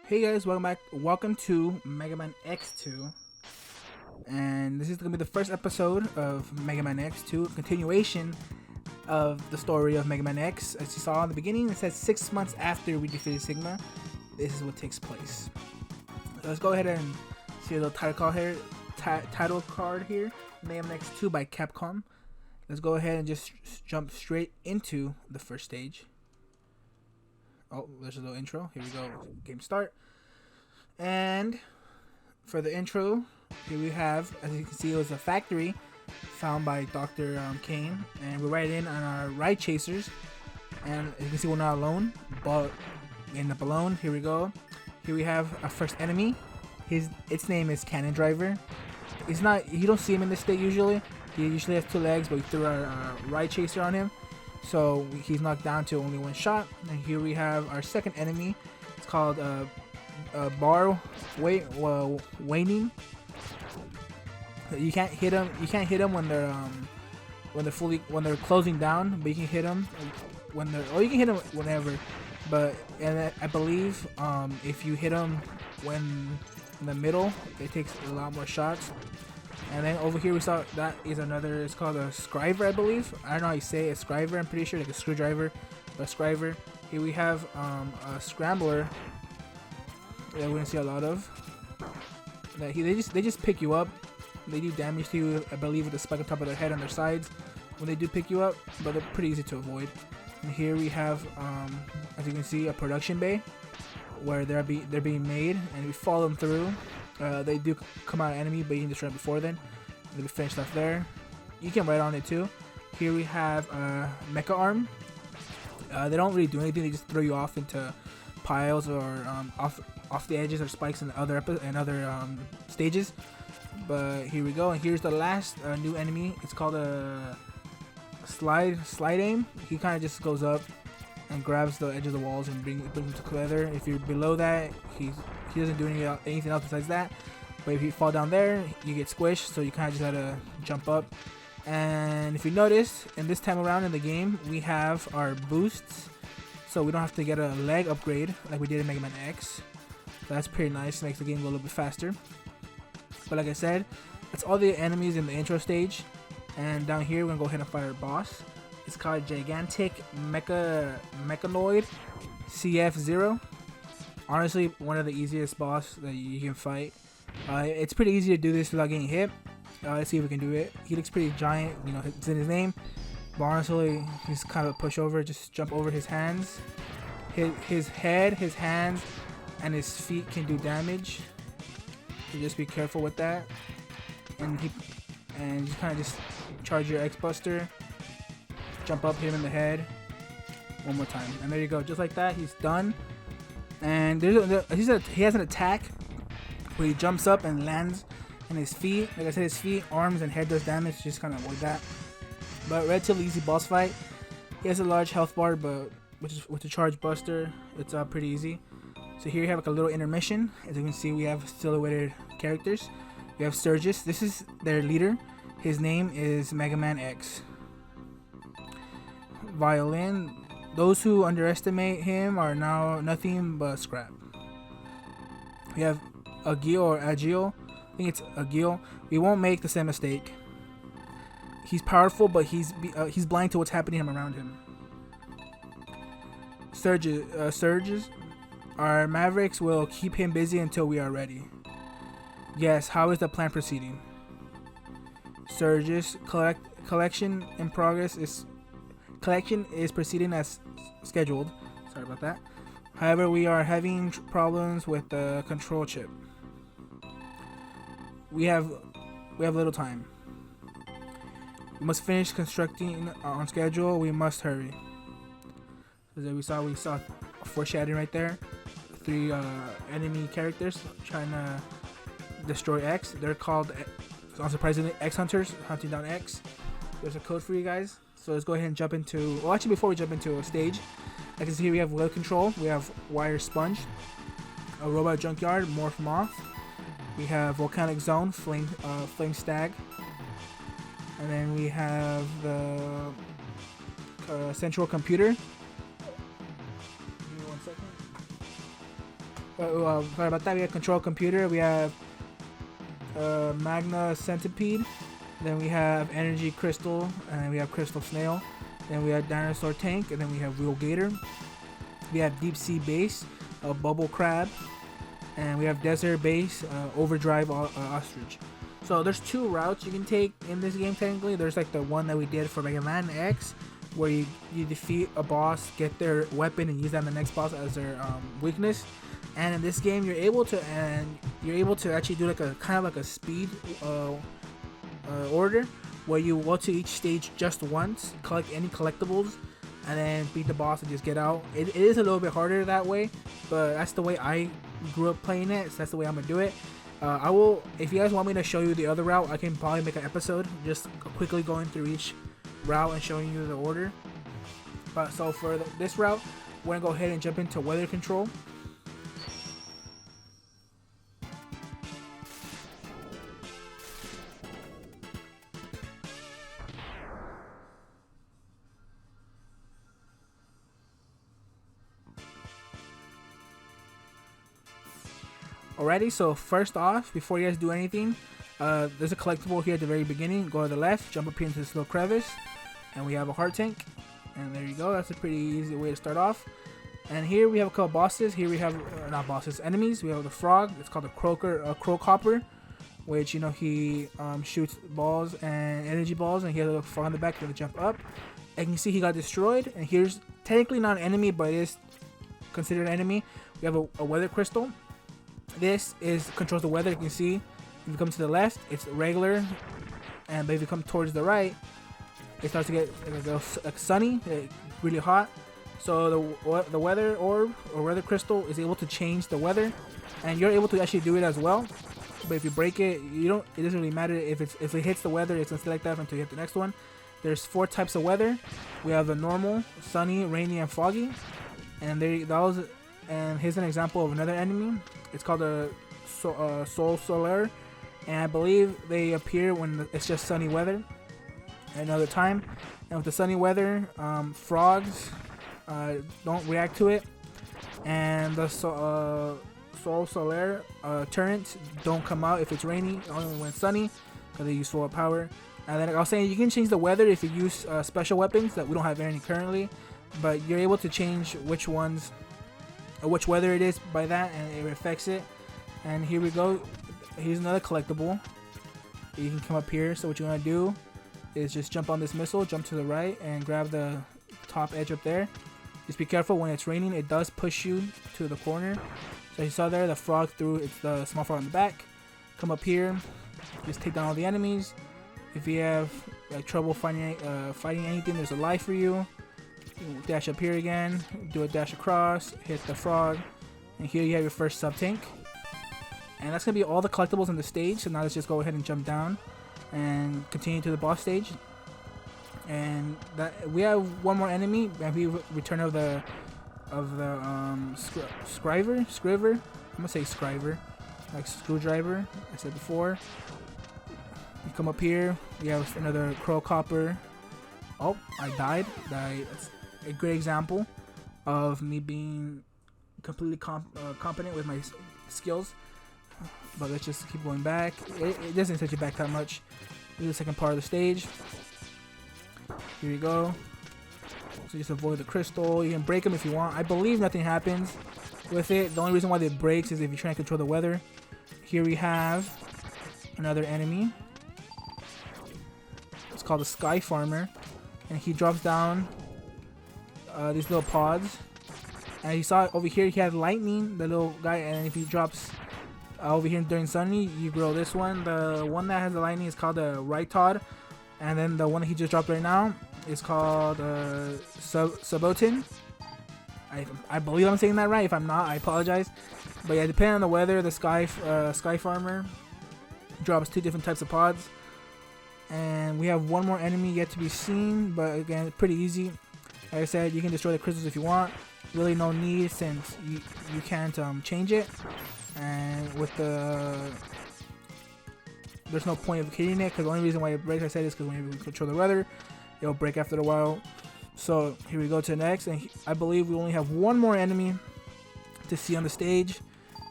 Hey guys, welcome back. Welcome to Mega Man X2, and this is gonna be the first episode of Mega Man X2, continuation of the story of Mega Man X. As you saw in the beginning, it says 6 months after we defeated Sigma. This is what takes place. So let's go ahead and see the title card here. Title card here, Mega Man X2 by Capcom. Let's go ahead and just jump straight into the first stage. Oh, there's a little intro. Here we go. Game start. And for the intro, here we have, as you can see, it was a factory found by Dr. Kane. And we're right in on our ride chasers. And as you can see, we're not alone, but we end up alone. Here we go. Here we have our first enemy. Its name is Cannon Driver. It's not, you don't see him in this state usually. He usually has 2 legs, but we threw our ride chaser on him. So he's knocked down to only 1 shot. And here we have our second enemy. It's called Bar Waning. You can't hit him. You can't hit him when they're closing down. But you can hit him when they're, or you can hit him whenever. But I believe if you hit him when in the middle, it takes a lot more shots. And then over here we saw that is another, it's called a scriver, I believe. I don't know how you say it, a scriver, I'm pretty sure, like a screwdriver, but a scriver. Here we have a scrambler that we're gonna see a lot of. They just pick you up. They do damage to you, I believe, with a spike on top of their head on their sides when they do pick you up, but they're pretty easy to avoid. And here we have, as you can see, a production bay where they're being made, and we follow them through. They do come out enemy, but you can destroy them before then. They'll be finished off there. You can ride on it too. Here we have Mecha Arm. They don't really do anything. They just throw you off into piles or off the edges or spikes in other stages. But here we go, and here's the last new enemy. It's called a slide aim. He kind of just goes up and grabs the edge of the walls and brings them together. If you're below that, he doesn't do anything else besides that. But if you fall down there, you get squished, so you kind of just gotta jump up. And if you notice, in this time around in the game, we have our boosts, so we don't have to get a leg upgrade like we did in Mega Man X. So that's pretty nice, makes the game go a little bit faster. But like I said, that's all the enemies in the intro stage. And down here, we're gonna go ahead and fight our boss. It's called Gigantic Mechanoid CF0. Honestly, one of the easiest boss that you can fight. It's pretty easy to do this without getting hit. Let's see if we can do it. He looks pretty giant, you know, it's in his name. But honestly, he's kind of a pushover. Just jump over his hands. His head, his hands, and his feet can do damage. So just be careful with that. And you kind of just charge your X Buster. Jump up, hit him in the head. One more time, and there you go. Just like that, he's done. And he has an attack where he jumps up and lands in his feet. Like I said, his feet, arms, and head does damage. Just kind of avoid that. But relatively easy boss fight. He has a large health bar, but with the charge buster, it's pretty easy. So here you have like a little intermission. As you can see, we have silhouetted characters. We have Sturgis. This is their leader. His name is Mega Man X. Violin. Those who underestimate him are now nothing but scrap. We have Agil or Agil. I think it's Agil. We won't make the same mistake. He's powerful, but he's blind to what's happening around him. Surges. Our Mavericks will keep him busy until we are ready. Yes, how is the plan proceeding? Surges. Collection is proceeding as scheduled. Sorry about that. However, we are having problems with the control chip. We have little time. We must finish constructing on schedule. We must hurry. As we saw a foreshadowing right there. 3 enemy characters trying to destroy X. They're called, unsurprisingly, X Hunters, hunting down X. There's a code for you guys. So let's go ahead and jump into, well, actually before we jump into a stage, like you can see here we have wheel control, we have wire sponge, a robot junkyard, morph moth, we have volcanic zone, flame stag, and then we have the central computer. Give me 1 second. Sorry about that. We have Control Computer. We have Magna Centipede. Then we have Energy Crystal, and then we have Crystal Snail. Then we have Dinosaur Tank, and then we have Real Gator. We have Deep Sea Base, Bubble Crab, and we have Desert Base, Overdrive Ostrich. So there's 2 routes you can take in this game technically. There's like the one that we did for Mega Man X, where you defeat a boss, get their weapon, and use that on the next boss as their weakness. And in this game, you're able to actually do like a kind of like a speed order, where you go to each stage just once, collect any collectibles, and then beat the boss and just get out. It is a little bit harder that way, but that's the way I grew up playing it, so that's the way I'm gonna do it. I will, if you guys want me to show you the other route, I can probably make an episode just quickly going through each route and showing you the order. But so for this route, we're gonna go ahead and jump into weather control. Alrighty, so first off, before you guys do anything, there's a collectible here at the very beginning. Go to the left, jump up here into this little crevice, and we have a heart tank. And there you go. That's a pretty easy way to start off. And here we have a couple bosses. Here we have, not bosses, enemies. We have the frog. It's called the Crocopper, which, you know, he shoots balls and energy balls, and he has a little frog on the back. He's gonna jump up. And you can see he got destroyed. And here's technically not an enemy, but it is considered an enemy. We have a weather crystal. This controls the weather. You can see if you come to the left, it's regular, but if you come towards the right, it starts to get like sunny, really hot. So the weather orb or weather crystal is able to change the weather, and you're able to actually do it as well. But if you break it, you don't. It doesn't really matter if it hits the weather. It's gonna stay like that until you hit the next one. There's 4 types of weather. We have the normal, sunny, rainy, and foggy. And and here's an example of another enemy. It's called a Sol Solar, and I believe they appear when it's just sunny weather at another time. And with the sunny weather, frogs don't react to it, and the Sol Solar turrets don't come out if it's rainy, only when it's sunny, because they use solar power. And then I was saying you can change the weather if you use special weapons that we don't have any currently, but you're able to change which ones or which weather it is by that, and it affects it. And here we go. Here's another collectible. You can come up here. So what you want to do is just jump on this missile, jump to the right, and grab the top edge up there. Just be careful when it's raining. It does push you to the corner. So you saw there, the frog threw the small frog on the back. Come up here. Just take down all the enemies. If you have like trouble fighting anything, there's a life for you. Dash up here again, do a dash across, hit the frog, and here you have your first sub-tank. And that's going to be all the collectibles in the stage, so now let's just go ahead and jump down and continue to the boss stage. And that we have one more enemy, and we return of the Scriver. I'm gonna say Scriver, like screwdriver, I said before. You come up here, we have another Crocopper. Oh, I died. That's a great example of me being completely competent with my skills. But let's just keep going back. It doesn't set you back that much. This is the second part of the stage. Here you go. So just avoid the crystal. You can break them if you want. I believe nothing happens with it. The only reason why it breaks is if you're trying to control the weather. Here we have another enemy. It's called the Sky Farmer, and he drops down these little pods. And you saw over here he had lightning, the little guy, and if he drops over here during sunny, you grow this one. The one that has the lightning is called the Rytod, and then the one that he just dropped right now is called Sabotin. I believe I'm saying that right. If I'm not, I apologize. But yeah, depending on the weather, the Sky Farmer drops 2 different types of pods. And we have one more enemy yet to be seen, but again, pretty easy. Like I said, you can destroy the crystals if you want. Really no need, since you can't change it. And with there's no point of hitting it, because the only reason why it breaks, I said, is because when you control the weather, it'll break after a while. So here we go to the next, and I believe we only have one more enemy to see on the stage.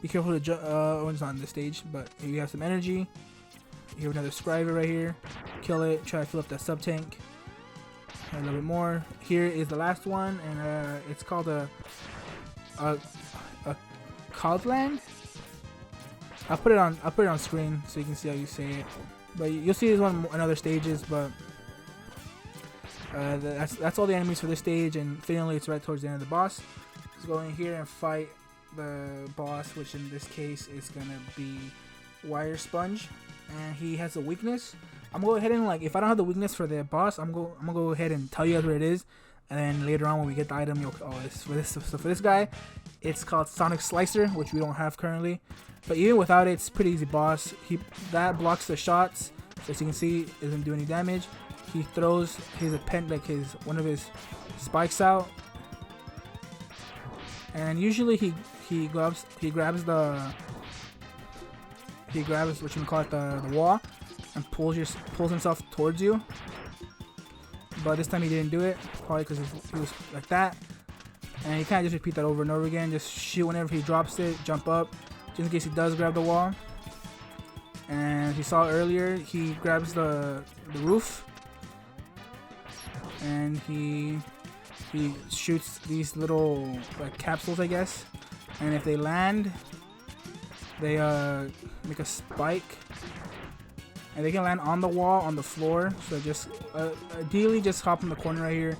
Be careful to jump. Oh, it's not on this stage, but you have some energy. You have another Scriver right here. Kill it. Try to fill up that sub tank. A little bit more. Here is the last one, and it's called a Codland. I'll put it on screen so you can see how you say it. But you'll see this one in other stages. But that's all the enemies for this stage, and finally it's right towards the end of the boss. Let's go in here and fight the boss, which in this case is gonna be Wire Sponge, and he has a weakness. I'm gonna go ahead and, like, if I don't have the weakness for the boss, I'm gonna go ahead and tell you guys what it is, and then later on when we get the item, you'll it's for this. So for this guy, it's called Sonic Slicer, which we don't have currently. But even without it, it's pretty easy boss. That blocks the shots, so as you can see, it doesn't do any damage. He throws one of his spikes out, and usually he grabs what you call it, the wall, and pulls himself towards you. But this time he didn't do it, probably because he was like that. And you kind of just repeat that over and over again. Just shoot whenever he drops it, jump up, just in case he does grab the wall. And as you saw earlier, he grabs the roof, and he shoots these little, like, capsules, I guess. And if they land, they make a spike, and they can land on the wall, on the floor. So just ideally just hop in the corner right here.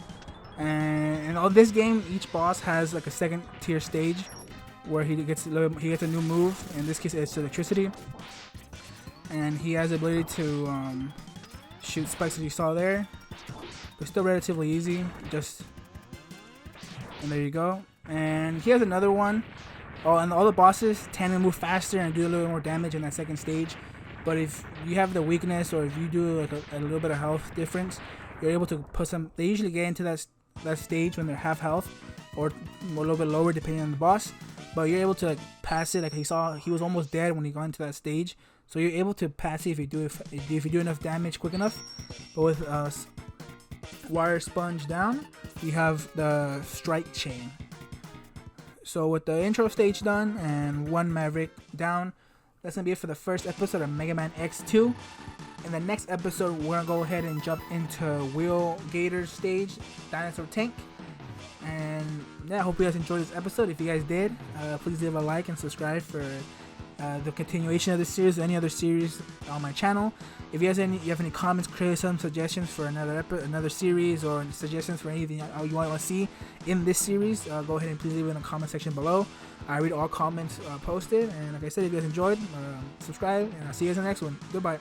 And in all this game, each boss has like a second tier stage where he gets a new move. In this case, it's electricity, and he has the ability to shoot spikes, as you saw there. But still relatively easy. And there you go. And he has another one. Oh, and all the bosses tend to move faster and do a little more damage in that second stage. But if you have the weakness, or if you do like a little bit of health difference, you're able to put some. They usually get into that stage when they're half health, or a little bit lower depending on the boss. But you're able to, like, pass it. Like he was almost dead when he got into that stage. So you're able to pass it if you do enough damage quick enough. But with Wire Sponge down, you have the Strike Chain. So with the intro stage done and one Maverick down, that's going to be it for the first episode of Mega Man X2. In the next episode, we're going to go ahead and jump into Wheel Gator's stage, Dinosaur Tank. And yeah, I hope you guys enjoyed this episode. If you guys did, please leave a like and subscribe for the continuation of this series or any other series on my channel. If you guys have any comments, criticisms, suggestions for another series, or suggestions for anything you want to see in this series, go ahead and please leave it in the comment section below. I read all comments posted, and like I said, if you guys enjoyed, subscribe, and I'll see you guys in the next one. Goodbye.